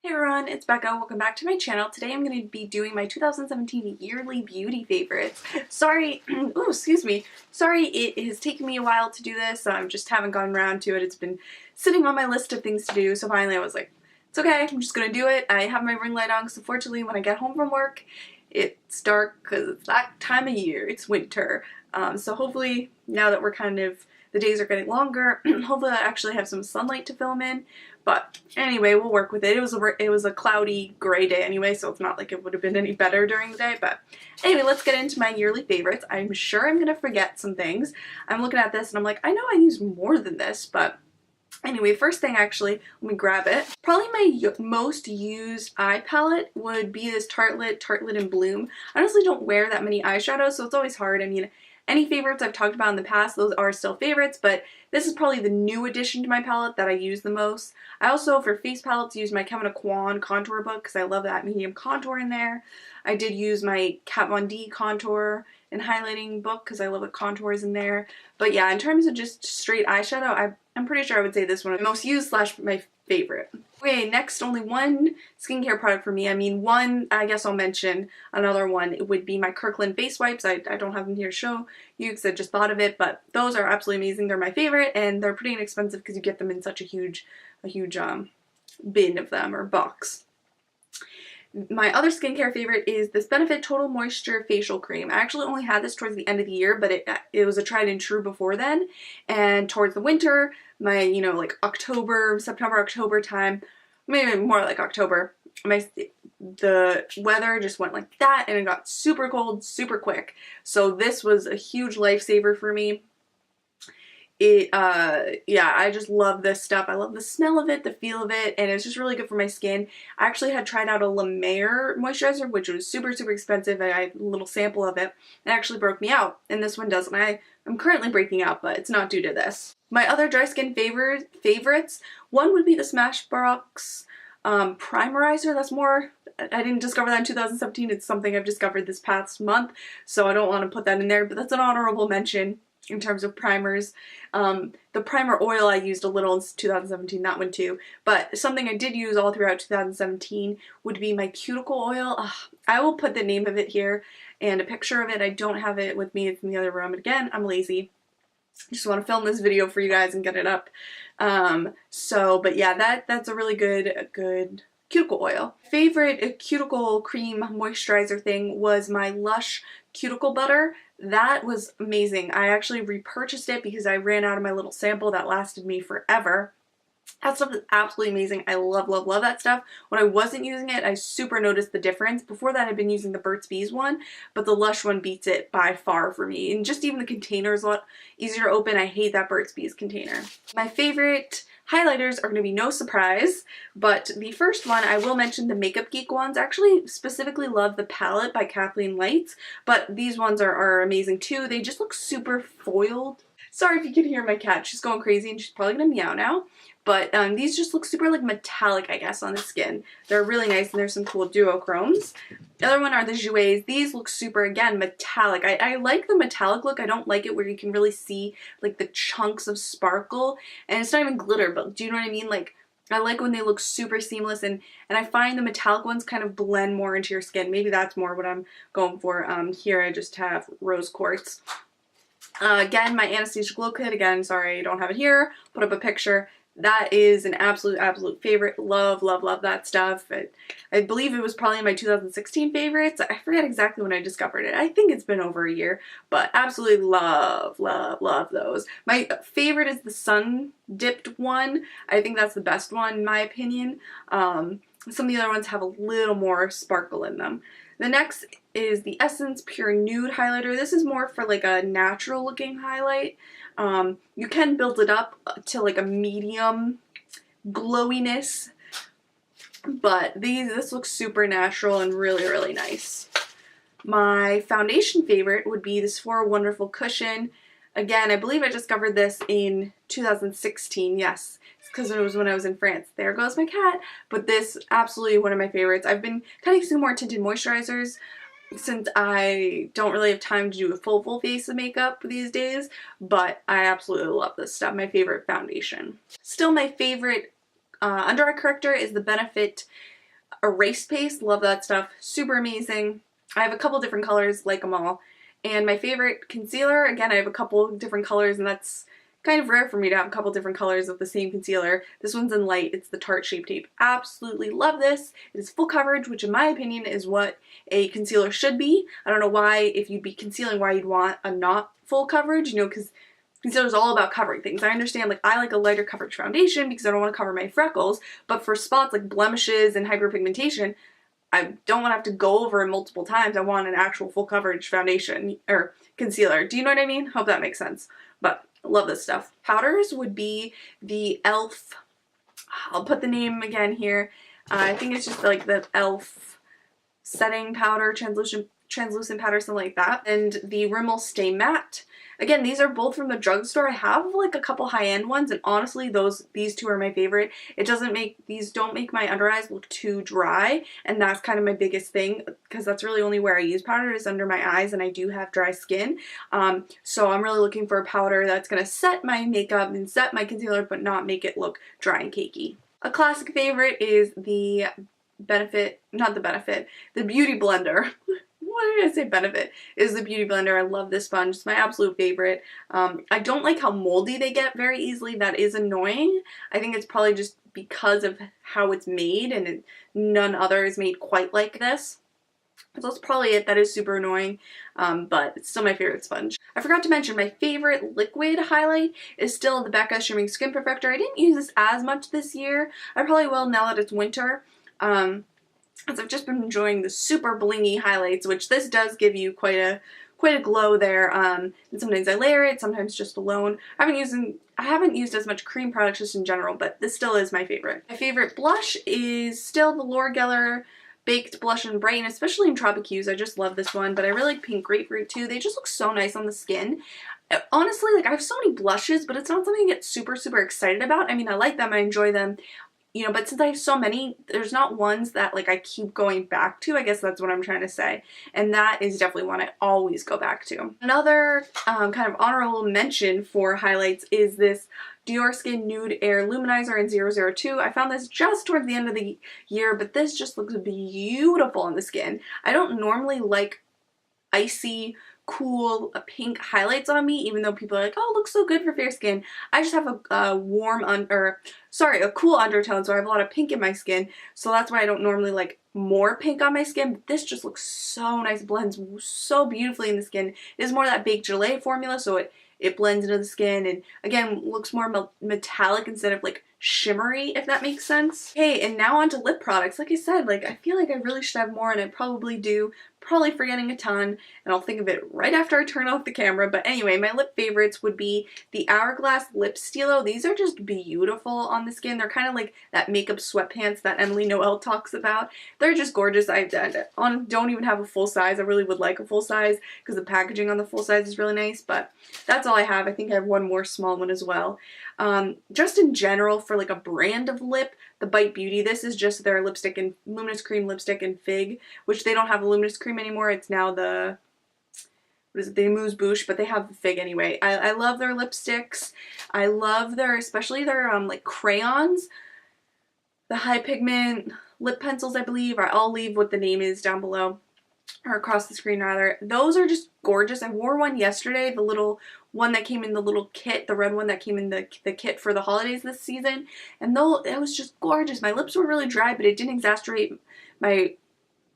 Hey everyone, it's Becca. Welcome back to my channel. Today I'm going to be doing my 2017 yearly beauty favorites. Sorry, ooh, excuse me. Sorry it has taken me a while to do this. I just haven't gotten around to it. It's been sitting on my list of things to do, so finally I was like, it's okay, I'm just going to do it. I have my ring light on because unfortunately when I get home from work, it's dark because it's that time of year. It's winter. So hopefully now that we're the days are getting longer, hopefully I actually have some sunlight to film in. But anyway, we'll work with it. It was a cloudy gray day anyway, so it's not like it would have been any better during the day. But anyway, let's get into my yearly favorites. I'm sure I'm going to forget some things. I'm looking at this and I'm like, I know I use more than this, but anyway, first thing actually, let me grab it. Probably my most used eye palette would be this Tartelette in Bloom. I honestly don't wear that many eyeshadows, so it's always hard. I mean, any favorites I've talked about in the past, those are still favorites, but this is probably the new addition to my palette that I use the most. I also, for face palettes, use my Kevin Kwan contour book because I love that medium contour in there. I did use my Kat Von D contour and highlighting book because I love the contours in there. But yeah, in terms of just straight eyeshadow, I'm pretty sure I would say this one is my most used / my favorite. Okay, next, only one skincare product for me. I mean, one, I guess I'll mention another one. It would be my Kirkland face wipes. I don't have them here to show you because I just thought of it, but those are absolutely amazing. They're my favorite, and they're pretty inexpensive because you get them in such a huge bin of them, or box. My other skincare favorite is this Benefit Total Moisture Facial Cream. I actually only had this towards the end of the year, but it was a tried and true before then. And towards the winter, my, like September, October time, maybe more like October, the weather just went like that and it got super cold super quick. So this was a huge lifesaver for me. Yeah, I just love this stuff. I love the smell of it, the feel of it, and it's just really good for my skin. I actually had tried out a La Mer moisturizer, which was super expensive, and I had a little sample of it. It actually broke me out, and this one doesn't. I'm currently breaking out, but it's not due to this. My other dry skin favorites, one would be the Smashbox Primerizer. That's more, I didn't discover that in 2017. It's something I've discovered this past month, so I don't want to put that in there, but that's an honorable mention in terms of primers. The primer oil I used a little in 2017, that one too, but something I did use all throughout 2017 would be my cuticle oil. I will put the name of it here and a picture of it. I don't have it with me, it's in the other room. Again, I'm lazy. Just want to film this video for you guys and get it up. But yeah, that's a really good cuticle oil. Favorite cuticle cream moisturizer thing was my Lush cuticle butter. That was amazing. I actually repurchased it because I ran out of my little sample that lasted me forever. That stuff is absolutely amazing. I love that stuff. When I wasn't using it, I super noticed the difference. Before that, I'd been using the Burt's Bees one, but the Lush one beats it by far for me. And just even the container is a lot easier to open. I hate that Burt's Bees container. My favorite highlighters are going to be no surprise, but the first one, I will mention the Makeup Geek ones. I actually specifically love the palette by Kathleen Lights, but these ones are amazing too. They just look super foiled. Sorry if you can hear my cat. She's going crazy and she's probably going to meow now. But these just look super like metallic, I guess, on the skin. They're really nice and there's some cool duochromes. The other one are the Jouets. These look super, again, metallic. I like the metallic look. I don't like it where you can really see like the chunks of sparkle. And it's not even glitter, but do you know what I mean? Like, I like when they look super seamless, and I find the metallic ones kind of blend more into your skin. Maybe that's more what I'm going for. Here I just have Rose Quartz. Again, my Anastasia Glow Kit. Again, sorry I don't have it here. Put up a picture. That is an absolute favorite. Love that stuff. I believe it was probably my 2016 favorites. I forget exactly when I discovered it. I think it's been over a year, but absolutely love those. My favorite is the Sun Dipped one. I think that's the best one in my opinion. Some of the other ones have a little more sparkle in them. The next is the Essence Pure Nude Highlighter. This is more for like a natural looking highlight. You can build it up to like a medium glowiness, but this looks super natural and really nice. My foundation favorite would be the Sephora Wonderful Cushion. Again, I believe I discovered this in 2016. Yes, it's because it was when I was in France. There goes my cat. But this, absolutely one of my favorites. I've been kind of using more tinted moisturizers since I don't really have time to do a full face of makeup these days, but I absolutely love this stuff. My favorite foundation. Still my favorite under eye corrector is the Benefit Erase paste, love that stuff, super amazing. I have a couple different colors, like them all. And my favorite concealer, again, I have a couple different colors, and that's kind of rare for me to have a couple different colors of the same concealer. This one's in light, it's the Tarte Shape Tape. Absolutely love this. It is full coverage, which in my opinion is what a concealer should be. I don't know why, if you'd be concealing, why you'd want a not full coverage, you know, because concealer is all about covering things. I understand, like, I like a lighter coverage foundation because I don't want to cover my freckles, but for spots like blemishes and hyperpigmentation, I don't want to have to go over it multiple times. I want an actual full coverage foundation or concealer. Do you know what I mean? Hope that makes sense. But I love this stuff. Powders would be the e.l.f. I'll put the name again here. I think it's just like the e.l.f. setting powder, translucent powder, something like that. And the Rimmel Stay Matte. Again, these are both from the drugstore. I have like a couple high-end ones, and honestly, these two are my favorite. These don't make my under eyes look too dry, and that's kind of my biggest thing, because that's really only where I use powder is under my eyes, and I do have dry skin. So I'm really looking for a powder that's gonna set my makeup and set my concealer, but not make it look dry and cakey. A classic favorite is the Beauty Blender. Why did I say Benefit? Is the Beauty Blender. I love this sponge. It's my absolute favorite. I don't like how moldy they get very easily. That is annoying. I think it's probably just because of how it's made, and none other is made quite like this. So that's probably it. That is super annoying, but it's still my favorite sponge. I forgot to mention my favorite liquid highlight is still the Becca Shimmering Skin Perfector. I didn't use this as much this year. I probably will now that it's winter. As I've just been enjoying the super blingy highlights, which this does give you quite a glow there. And sometimes I layer it, sometimes just alone. I haven't used as much cream products just in general, but this still is my favorite. My favorite blush is still the Laura Geller Baked Blush and Brighten, especially in Tropic Hues. I just love this one, but I really like Pink Grapefruit too. They just look so nice on the skin. Honestly, like, I have so many blushes, but it's not something I get super excited about. I mean, I like them, I enjoy them. You know, but since I have so many, there's not ones that, like, I keep going back to. I guess that's what I'm trying to say. And that is definitely one I always go back to. Another kind of honorable mention for highlights is this Dior Skin Nude Air Luminizer in 002. I found this just towards the end of the year, but this just looks beautiful on the skin. I don't normally like icy, cool pink highlights on me, even though people are like, oh, it looks so good for fair skin. I just have a cool undertone, so I have a lot of pink in my skin, so that's why I don't normally like more pink on my skin. But this just looks so nice, it blends so beautifully in the skin. It is more that baked gelée formula, so it blends into the skin, and again, looks more metallic instead of like shimmery, if that makes sense. Okay, and now on to lip products. Like I said, like, I feel like I really should have more, and I probably do. Probably forgetting a ton, and I'll think of it right after I turn off the camera. But anyway, my lip favorites would be the Hourglass Lip Stilo. These are just beautiful on the skin. They're kind of like that makeup sweatpants that Emily Noel talks about. They're just gorgeous. I don't even have a full size. I really would like a full size because the packaging on the full size is really nice, but that's all I have. I think I have one more small one as well. Just in general, for like a brand of lip, the Bite Beauty, this is just their lipstick and luminous cream lipstick in Fig, which they don't have a luminous cream anymore. It's now the, what is it, the Amuse Bouche, but they have the Fig anyway. I love their lipsticks. I love especially their like crayons, the high pigment lip pencils, I believe. I'll leave what the name is down below, or across the screen rather. Those are just gorgeous. I wore one yesterday, the little one that came in the little kit, the red one that came in the kit for the holidays this season, and though it was just gorgeous. My lips were really dry, but it didn't exacerbate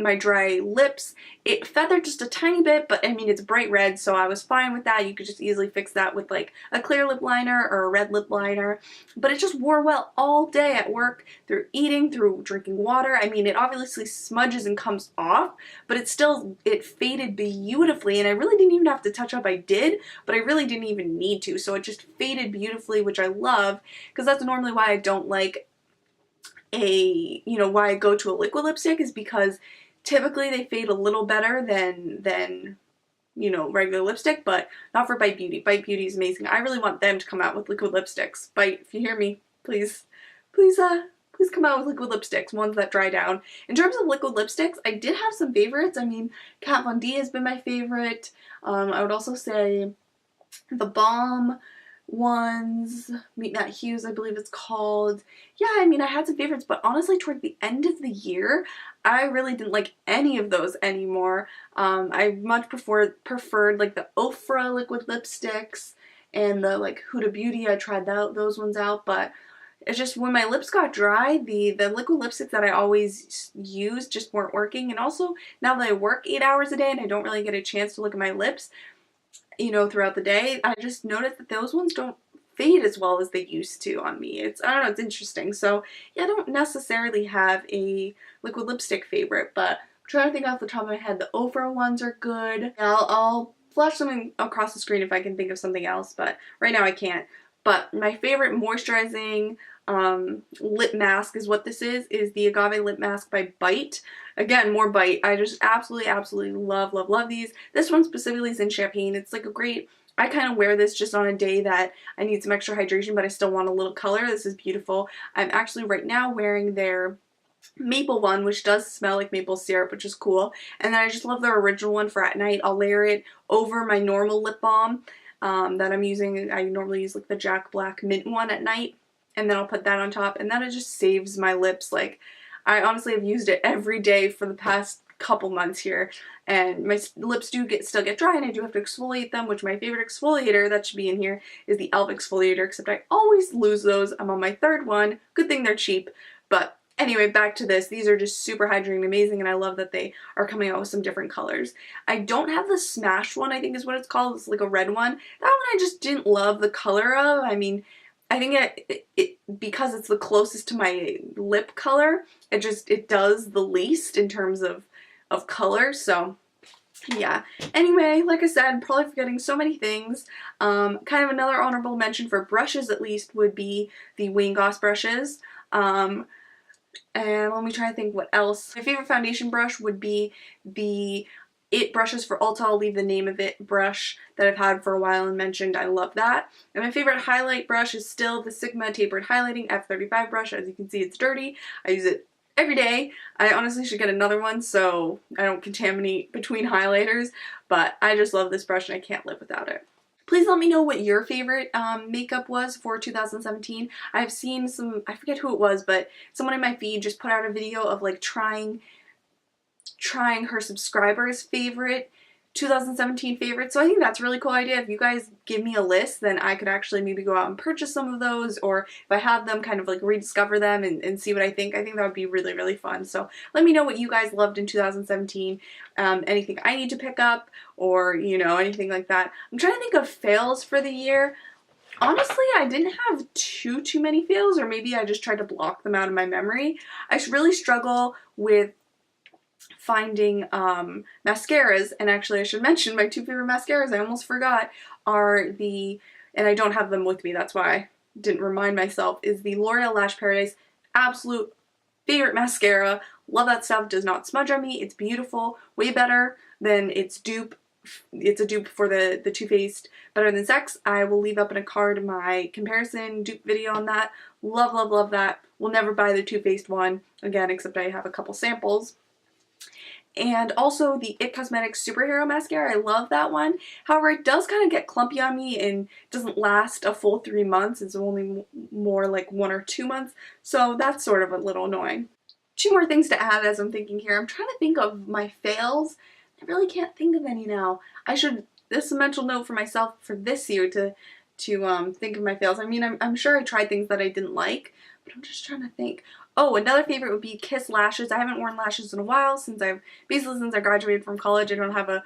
my dry lips. It feathered just a tiny bit, but I mean, it's bright red, so I was fine with that. You could just easily fix that with like a clear lip liner or a red lip liner, but it just wore well all day at work, through eating, through drinking water. I mean, it obviously smudges and comes off, but it faded beautifully, and I really didn't even have to touch up. I did, but I really didn't even need to, so it just faded beautifully, which I love, because that's normally why I don't like why I go to a liquid lipstick, is because typically they fade a little better than regular lipstick, but not for Bite Beauty. Bite Beauty is amazing. I really want them to come out with liquid lipsticks. Bite, if you hear me, please come out with liquid lipsticks, ones that dry down. In terms of liquid lipsticks, I did have some favorites. I mean, Kat Von D has been my favorite. I would also say The Balm, ones, Meet Matte Hues I believe it's called. Yeah, I mean I had some favorites, but honestly toward the end of the year I really didn't like any of those anymore. I much preferred like the Ofra liquid lipsticks and the like Huda Beauty. I tried those ones out, but it's just when my lips got dry, the liquid lipsticks that I always use just weren't working. And also now that I work 8 hours a day and I don't really get a chance to look at my lips, you know, throughout the day, I just noticed that those ones don't fade as well as they used to on me. I don't know, it's interesting. So yeah, I don't necessarily have a liquid lipstick favorite, but I'm trying to think off the top of my head. The Ofra ones are good. I'll flash something across the screen if I can think of something else, but right now I can't. But my favorite moisturizing lip mask is what this is the Agave lip mask by Bite. Again, more Bite. I just absolutely love these. This one specifically is in champagne. It's like a great, I kind of wear this just on a day that I need some extra hydration but I still want a little color. This is beautiful. I'm actually right now wearing their maple one, which does smell like maple syrup, which is cool. And then I just love their original one for at night. I'll layer it over my normal lip balm that I'm using. I normally use like the Jack Black mint one at night, and then I'll put that on top, and then it just saves my lips. Like, I honestly have used it every day for the past couple months here, and my lips do still get dry, and I do have to exfoliate them, which my favorite exfoliator that should be in here is the Alta exfoliator, except I always lose those. I'm on my third one. Good thing they're cheap. But anyway, back to this. These are just super hydrating, amazing, and I love that they are coming out with some different colors. I don't have the Smash one, I think is what it's called. It's like a red one. That one I just didn't love the color of. I mean, I think because it's the closest to my lip color, it does the least in terms of color. So yeah. Anyway, like I said, I'm probably forgetting so many things. Kind of another honorable mention for brushes at least would be the Wayne Goss brushes. And let me try to think what else. My favorite foundation brush would be the It brushes for Ulta. I'll leave the name of it brush that I've had for a while and mentioned. I love that. And my favorite highlight brush is still the Sigma Tapered Highlighting F35 brush. As you can see, it's dirty. I use it every day. I honestly should get another one so I don't contaminate between highlighters, but I just love this brush and I can't live without it. Please let me know what your favorite makeup was for 2017. I've seen some, I forget who it was, but someone in my feed just put out a video of like trying her subscribers' favorite 2017 favorites. So I think that's a really cool idea. If you guys give me a list, then I could actually maybe go out and purchase some of those, or if I have them, kind of like rediscover them and see what I think. I think that would be really fun. So let me know what you guys loved in 2017. Anything I need to pick up, or you know, anything like that. I'm trying to think of fails for the year. Honestly, I didn't have too many fails, or maybe I just tried to block them out of my memory. I really struggle with finding mascaras, and actually I should mention my two favorite mascaras, I almost forgot, are the, and I don't have them with me, that's why I didn't remind myself, is the L'Oreal Lash Paradise. Absolute favorite mascara. Love that stuff. Does not smudge on me. It's beautiful. Way better than its dupe. It's a dupe for the Too Faced Better Than Sex. I will leave up in a card my comparison dupe video on that. Love that. Will never buy the Too Faced one again, except I have a couple samples. And also the It Cosmetics Superhero Mascara. I love that one. However, it does kind of get clumpy on me and doesn't last a full 3 months. It's only more like 1 or 2 months. So that's sort of a little annoying. 2 more things to add as I'm thinking here. I'm trying to think of my fails. I really can't think of any now. This is a mental note for myself for this year to think of my fails. I mean, I'm sure I tried things that I didn't like, but I'm just trying to think. Oh, another favorite would be Kiss lashes. I haven't worn lashes in a while since I graduated from college. I don't have a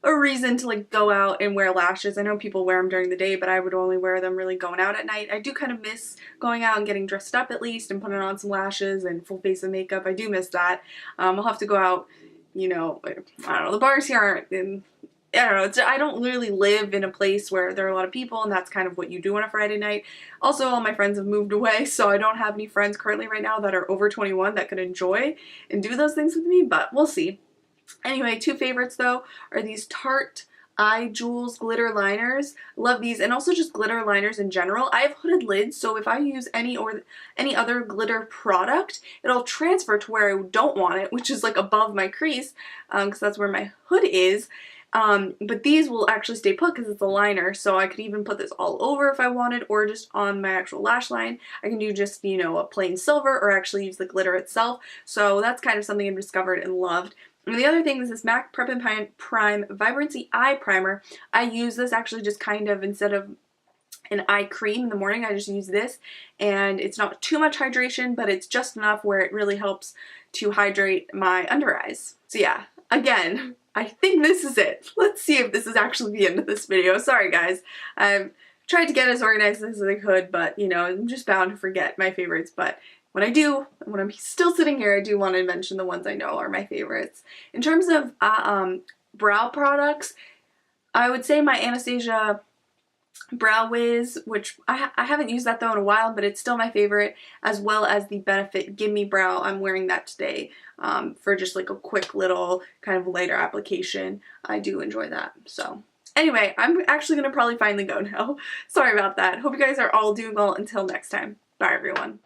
reason to like go out and wear lashes. I know people wear them during the day, but I would only wear them really going out at night. I do kind of miss going out and getting dressed up at least and putting on some lashes and full face of makeup. I do miss that. I'll have to go out, you know, I don't know, the bars here aren't in, I don't know, I don't really live in a place where there are a lot of people, and that's kind of what you do on a Friday night. Also, all my friends have moved away, so I don't have any friends currently right now that are over 21 that could enjoy and do those things with me, but we'll see. Anyway, 2 favorites though are these Tarte Eye Jewels glitter liners. Love these, and also just glitter liners in general. I have hooded lids, so if I use any other glitter product, it'll transfer to where I don't want it, which is like above my crease, because that's where my hood is. But these will actually stay put because it's a liner, so I could even put this all over if I wanted, or just on my actual lash line. I can do just, you know, a plain silver, or actually use the glitter itself. So that's kind of something I've discovered and loved. And the other thing is this MAC Prep and Prime Vibrancy Eye Primer. I use this actually just kind of, instead of an eye cream in the morning, I just use this, and it's not too much hydration, but it's just enough where it really helps to hydrate my under eyes. So yeah, again, I think this is it. Let's see if this is actually the end of this video. Sorry guys, I've tried to get as organized as I could, but you know, I'm just bound to forget my favorites. But when I do, when I'm still sitting here, I do want to mention the ones I know are my favorites. In terms of brow products, I would say my Anastasia Brow Wiz, which I haven't used that though in a while, but it's still my favorite, as well as the Benefit Gimme Brow. I'm wearing that today for just like a quick little kind of lighter application. I do enjoy that. So anyway, I'm actually going to probably finally go now. Sorry about that. Hope you guys are all doing well. Until next time. Bye everyone.